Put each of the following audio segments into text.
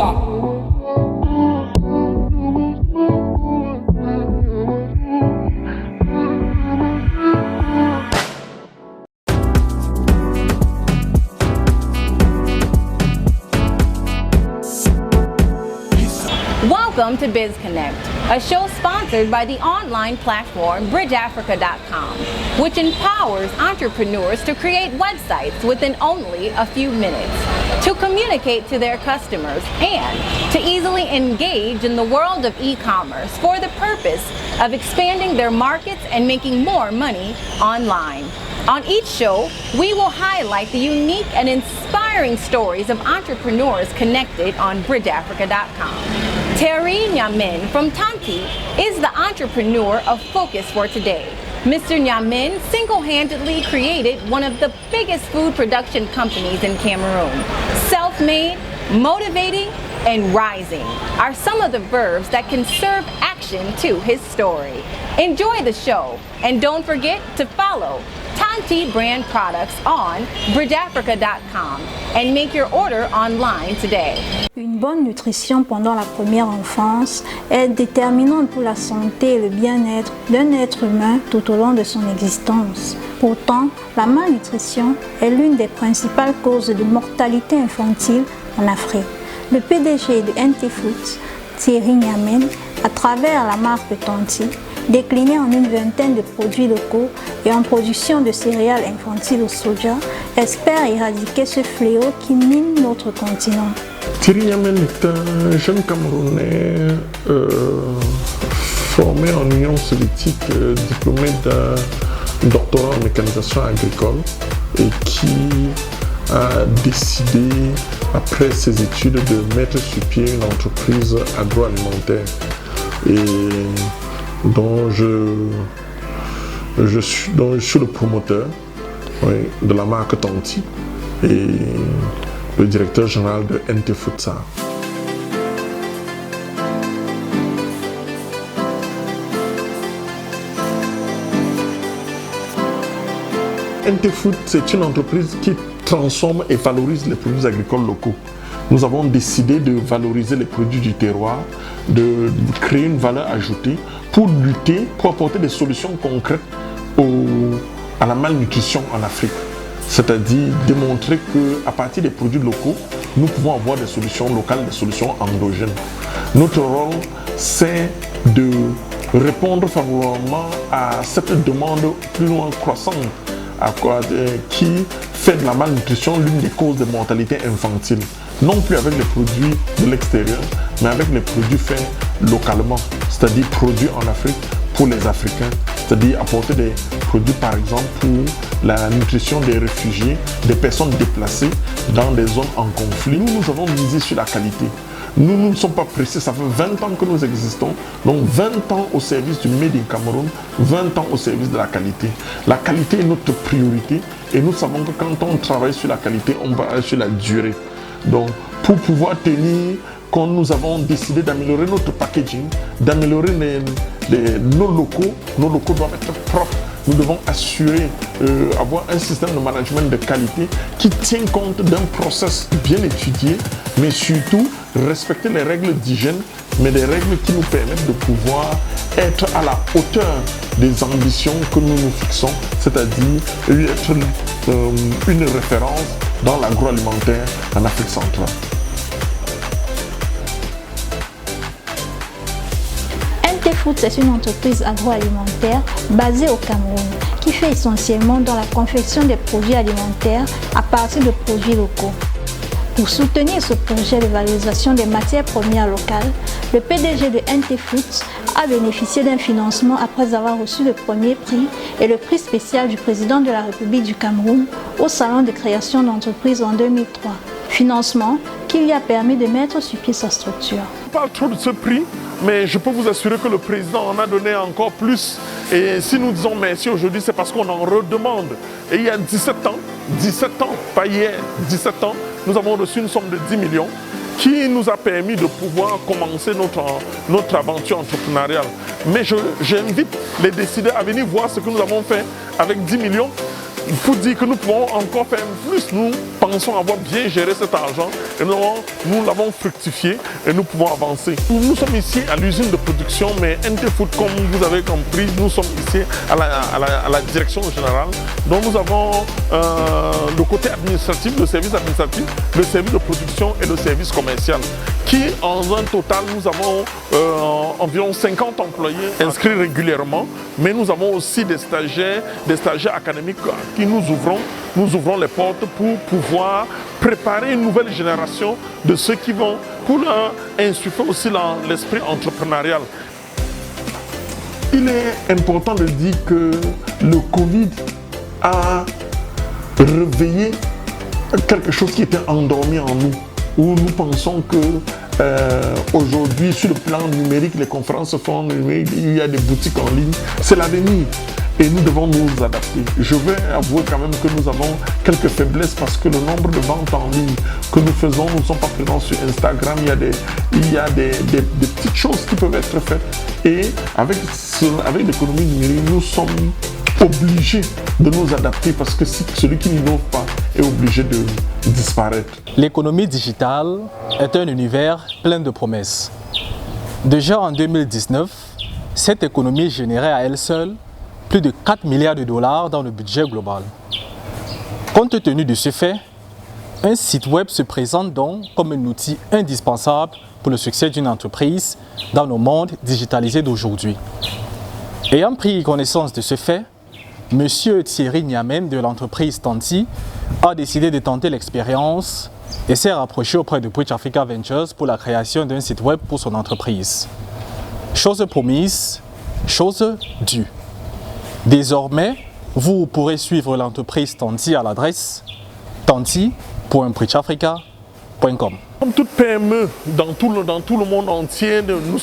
top. Welcome to BizConnect, a show sponsored by the online platform BridgeAfrica.com, which empowers entrepreneurs to create websites within only a few minutes, to communicate to their customers, and to easily engage in the world of e-commerce for the purpose of expanding their markets and making more money online. On each show, we will highlight the unique and inspiring stories of entrepreneurs connected on BridgeAfrica.com. Terry Nyamin from Tanti is the entrepreneur of focus for today. Mr. Nyamin single-handedly created one of the biggest food production companies in Cameroon. Self-made, motivating, and rising are some of the verbs that can serve action to his story. Enjoy the show, and don't forget to follow Tanti brand products on BridgeAfrica.com and make your order online today. Une bonne nutrition pendant la première enfance est déterminante pour la santé et le bien-être d'un être humain tout au long de son existence. Pourtant, la malnutrition est l'une des principales causes de mortalité infantile en Afrique. Le PDG de NT Foods, Thierry Nyamin, à travers la marque Tanti, déclinée en une vingtaine de produits locaux et en production de céréales infantiles au soja, espère éradiquer ce fléau qui mine notre continent. Thierry Nyamin est un jeune Camerounais formé en Union soviétique, diplômé d'un doctorat en mécanisation agricole et qui a décidé, après ses études, de mettre sur pied une entreprise agroalimentaire dont je suis le promoteur, oui, de la marque Tanti et le directeur général de NT Foods. NT Foods, c'est une entreprise qui transforme et valorise les produits agricoles locaux. Nous avons décidé de valoriser les produits du terroir, de créer une valeur ajoutée pour lutter, pour apporter des solutions concrètes à la malnutrition en Afrique. C'est-à-dire démontrer qu'à partir des produits locaux, nous pouvons avoir des solutions locales, des solutions endogènes. Notre rôle, c'est de répondre favorablement à cette demande plus loin croissante qui fait de la malnutrition l'une des causes de mortalité infantile. Non plus avec les produits de l'extérieur, mais avec les produits faits localement, c'est-à-dire produits en Afrique pour les Africains, c'est-à-dire apporter des produits par exemple pour la nutrition des réfugiés, des personnes déplacées dans des zones en conflit. Nous avons misé sur la qualité. Nous ne sommes pas pressés, ça fait 20 ans que nous existons, donc 20 ans au service du Made in Cameroun, 20 ans au service de la qualité. La qualité est notre priorité et nous savons que quand on travaille sur la qualité, on va sur la durée. Donc pour pouvoir tenir, quand nous avons décidé d'améliorer notre packaging, d'améliorer nos locaux doivent être propres. Nous devons assurer, avoir un système de management de qualité qui tient compte d'un process bien étudié, mais surtout respecter les règles d'hygiène, mais des règles qui nous permettent de pouvoir être à la hauteur des ambitions que nous nous fixons, c'est-à-dire être une référence dans l'agroalimentaire en Afrique centrale. NT Foods est une entreprise agroalimentaire basée au Cameroun qui fait essentiellement dans la confection des produits alimentaires à partir de produits locaux. Pour soutenir ce projet de valorisation des matières premières locales, le PDG de NT Foods a bénéficié d'un financement après avoir reçu le premier prix et le prix spécial du président de la République du Cameroun au Salon de création d'entreprises en 2003. Financement qui lui a permis de mettre sur pied sa structure. Je parle trop de ce prix, mais je peux vous assurer que le président en a donné encore plus. Et si nous disons merci aujourd'hui, c'est parce qu'on en redemande. Et il y a 17 ans, pas hier, 17 ans, nous avons reçu une somme de 10 millions qui nous a permis de pouvoir commencer notre aventure entrepreneuriale. Mais j'invite les décideurs à venir voir ce que nous avons fait avec 10 millions. pour dire que nous pouvons encore faire plus. Nous pensons avoir bien géré cet argent et nous l'avons fructifié et nous pouvons avancer. Nous sommes ici à l'usine de production, mais NT-Food, comme vous avez compris, nous sommes ici à la direction générale. Donc nous avons le côté administratif, le service administratif, le service de production et le service commercial, qui en un total, nous avons environ 50 employés inscrits régulièrement, mais nous avons aussi des stagiaires académiques qui nous ouvrons les portes pour pouvoir préparer une nouvelle génération de ceux qui vont, pour leur insuffler aussi l'esprit entrepreneurial. Il est important de dire que le Covid a réveillé quelque chose qui était endormi en nous, où nous pensons que aujourd'hui, sur le plan numérique, les conférences se font numériques, il y a des boutiques en ligne, c'est l'avenir. Et nous devons nous adapter. Je vais avouer quand même que nous avons quelques faiblesses parce que le nombre de ventes en ligne que nous faisons, nous ne sommes pas présents sur Instagram. Il y a des petites choses qui peuvent être faites. Et avec l'économie numérique, nous sommes obligés de nous adapter parce que celui qui n'innove pas est obligé de disparaître. L'économie digitale est un univers plein de promesses. Déjà en 2019, cette économie générait à elle seule plus de 4 milliards de dollars dans le budget global. Compte tenu de ce fait, un site web se présente donc comme un outil indispensable pour le succès d'une entreprise dans le monde digitalisé d'aujourd'hui. Ayant pris connaissance de ce fait, M. Thierry Niamem de l'entreprise Tanti a décidé de tenter l'expérience et s'est rapproché auprès de Bridge Africa Ventures pour la création d'un site web pour son entreprise. Chose promise, chose due. Désormais, vous pourrez suivre l'entreprise Tanti à l'adresse tanti.bridgeafrica.com. Comme toute PME dans tout le monde entier, nous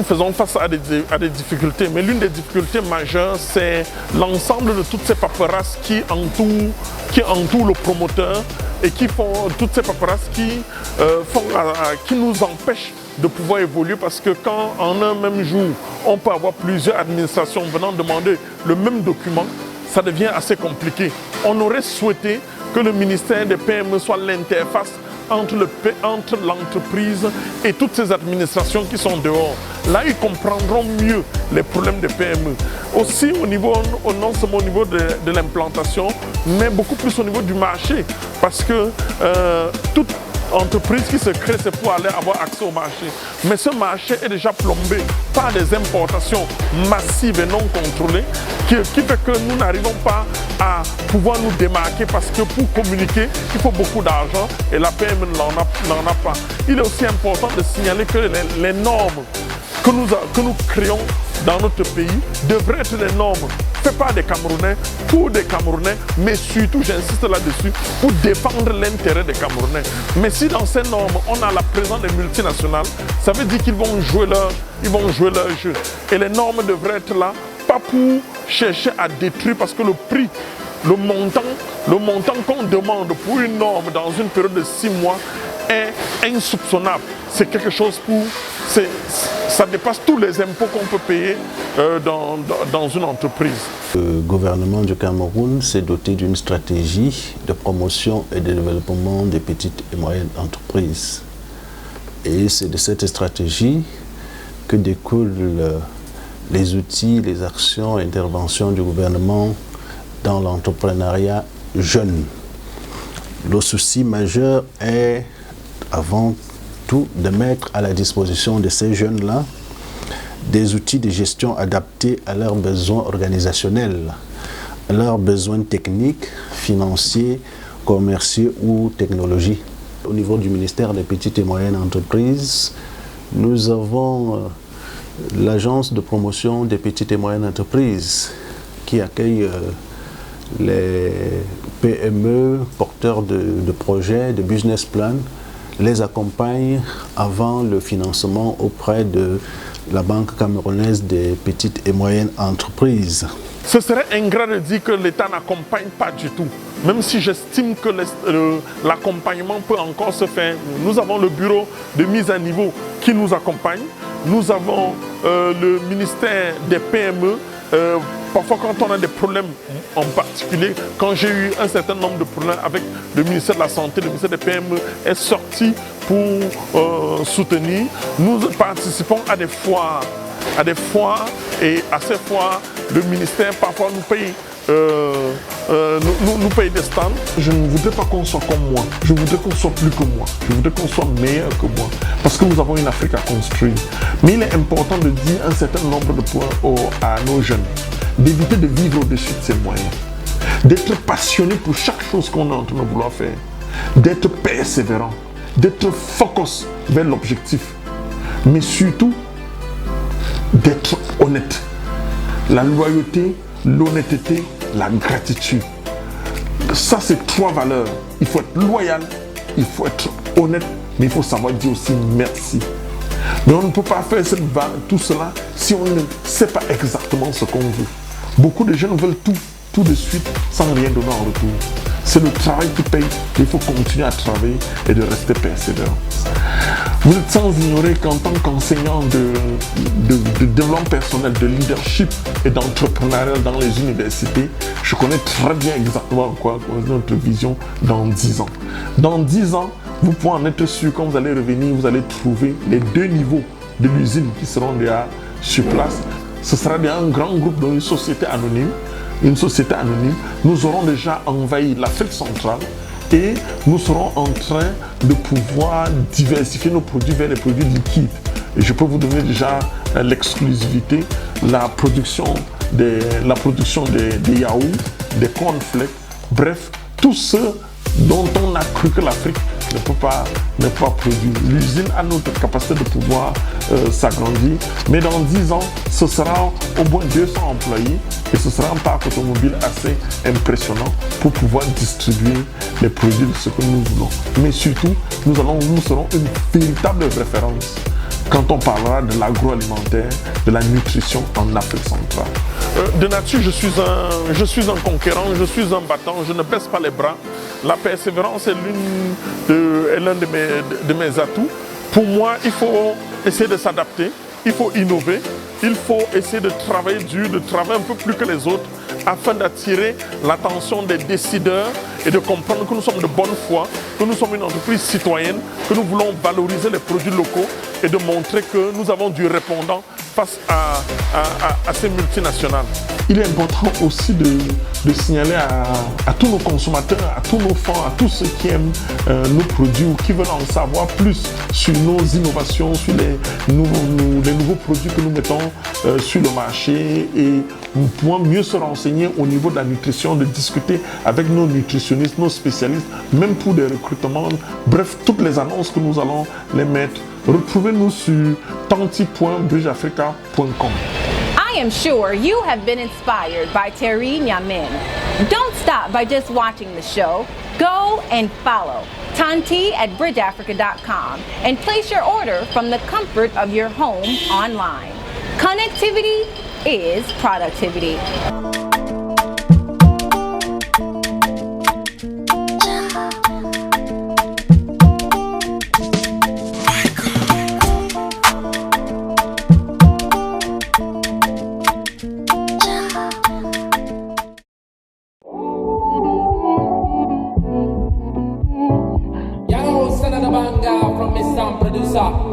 faisons face à des difficultés. Mais l'une des difficultés majeures, c'est l'ensemble de toutes ces paperasses qui entourent le promoteur et qui font toutes ces paperasses qui nous empêchent de pouvoir évoluer, parce que quand en un même jour, on peut avoir plusieurs administrations venant demander le même document, ça devient assez compliqué. On aurait souhaité que le ministère des PME soit l'interface entre l'entreprise et toutes ces administrations qui sont dehors. Là, ils comprendront mieux les problèmes des PME. Aussi, non seulement au niveau de l'implantation, mais beaucoup plus au niveau du marché. Parce que toute entreprise qui se crée, c'est pour aller avoir accès au marché. Mais ce marché est déjà plombé par des importations massives et non contrôlées qui fait que nous n'arrivons pas à pouvoir nous démarquer, parce que pour communiquer, il faut beaucoup d'argent et la PME n'en a pas. Il est aussi important de signaler que les normes que nous créons dans notre pays devraient être des normes faites par des Camerounais, pour des Camerounais, mais surtout, j'insiste là-dessus, pour défendre l'intérêt des Camerounais. Mais si dans ces normes, on a la présence des multinationales, ça veut dire qu'ils vont jouer leur jeu. Et les normes devraient être là, pas pour chercher à détruire, parce que le prix, le montant qu'on demande pour une norme dans une période de 6 mois est insoupçonnable. C'est quelque chose ça dépasse tous les impôts qu'on peut payer dans une entreprise. Le gouvernement du Cameroun s'est doté d'une stratégie de promotion et de développement des petites et moyennes entreprises. Et c'est de cette stratégie que découlent les outils, les actions et interventions du gouvernement dans l'entrepreneuriat jeune. Le souci majeur est, avant tout, de mettre à la disposition de ces jeunes-là des outils de gestion adaptés à leurs besoins organisationnels, à leurs besoins techniques, financiers, commerciaux ou technologiques. Au niveau du ministère des petites et moyennes entreprises, nous avons l'agence de promotion des petites et moyennes entreprises qui accueille les PME porteurs de projets, de business plans, les accompagne avant le financement auprès de la Banque camerounaise des petites et moyennes entreprises. Ce serait ingrat de dire que l'État n'accompagne pas du tout, même si j'estime que l'accompagnement peut encore se faire. Nous avons le bureau de mise à niveau qui nous accompagne, nous avons le ministère des PME Parfois, quand on a des problèmes, en particulier, quand j'ai eu un certain nombre de problèmes avec le ministère de la Santé, le ministère des PME est sorti pour soutenir. Nous participons à des foires. Et à ces foires, le ministère parfois nous paye. Nous paye des stands. Je ne voudrais pas qu'on soit comme moi. Je voudrais qu'on soit plus que moi. Je voudrais qu'on soit meilleur que moi. Parce que nous avons une Afrique à construire. Mais il est important de dire un certain nombre de points à nos jeunes. D'éviter de vivre au-dessus de ses moyens. D'être passionné pour chaque chose qu'on est en train de vouloir faire. D'être persévérant. D'être focus vers l'objectif. Mais surtout, d'être honnête. La loyauté, l'honnêteté, la gratitude. Ça, c'est 3 valeurs. Il faut être loyal, il faut être honnête, mais il faut savoir dire aussi merci. Mais on ne peut pas faire tout cela si on ne sait pas exactement ce qu'on veut. Beaucoup de jeunes veulent tout de suite, sans rien donner en retour. C'est le travail qui paye. Il faut continuer à travailler et de rester persévérant. Vous êtes sans ignorer qu'en tant qu'enseignant de développement personnel, de leadership et d'entrepreneuriat dans les universités, je connais très bien exactement quoi est notre vision dans 10 ans. Dans 10 ans, vous pouvez en être sûr, quand vous allez revenir, vous allez trouver les 2 niveaux de l'usine qui seront déjà sur place. Ce sera déjà un grand groupe dans une société anonyme. Nous aurons déjà envahi l'Afrique centrale et nous serons en train de pouvoir diversifier nos produits vers les produits liquides. Et je peux vous donner déjà l'exclusivité, la production des yaourts, des cornflakes, bref, tout ce dont on a cru que l'Afrique ne peut pas produire. L'usine a notre capacité de pouvoir s'agrandir, mais dans 10 ans, ce sera au moins 200 employés et ce sera un parc automobile assez impressionnant pour pouvoir distribuer les produits de ce que nous voulons. Mais surtout, nous serons une véritable référence quand on parlera de l'agroalimentaire, de la nutrition en Afrique centrale. De nature, je suis un conquérant, je suis un battant, je ne baisse pas les bras. La persévérance est l'un de mes atouts. Pour moi, il faut essayer de s'adapter, il faut innover, il faut essayer de travailler dur, de travailler un peu plus que les autres afin d'attirer l'attention des décideurs et de comprendre que nous sommes de bonne foi, que nous sommes une entreprise citoyenne, que nous voulons valoriser les produits locaux et de montrer que nous avons du répondant face à ces multinationales. Il est important aussi de signaler à tous nos consommateurs, à tous nos fans, à tous ceux qui aiment nos produits ou qui veulent en savoir plus sur nos innovations, sur les nouveaux produits que nous mettons sur le marché et pour mieux se renseigner au niveau de la nutrition, de discuter avec nos nutritionnistes, nos spécialistes, même pour des recrutements. Bref, toutes les annonces que nous allons les mettre. Retrouvez-nous sur tanti.bridgeafrica.com. I am sure you have been inspired by Terry Nyamin. Don't stop by just watching the show. Go and follow Tanti at bridgeafrica.com and place your order from the comfort of your home online. Connectivity is productivity. Yo, son of the banger from Miss Sound Producer.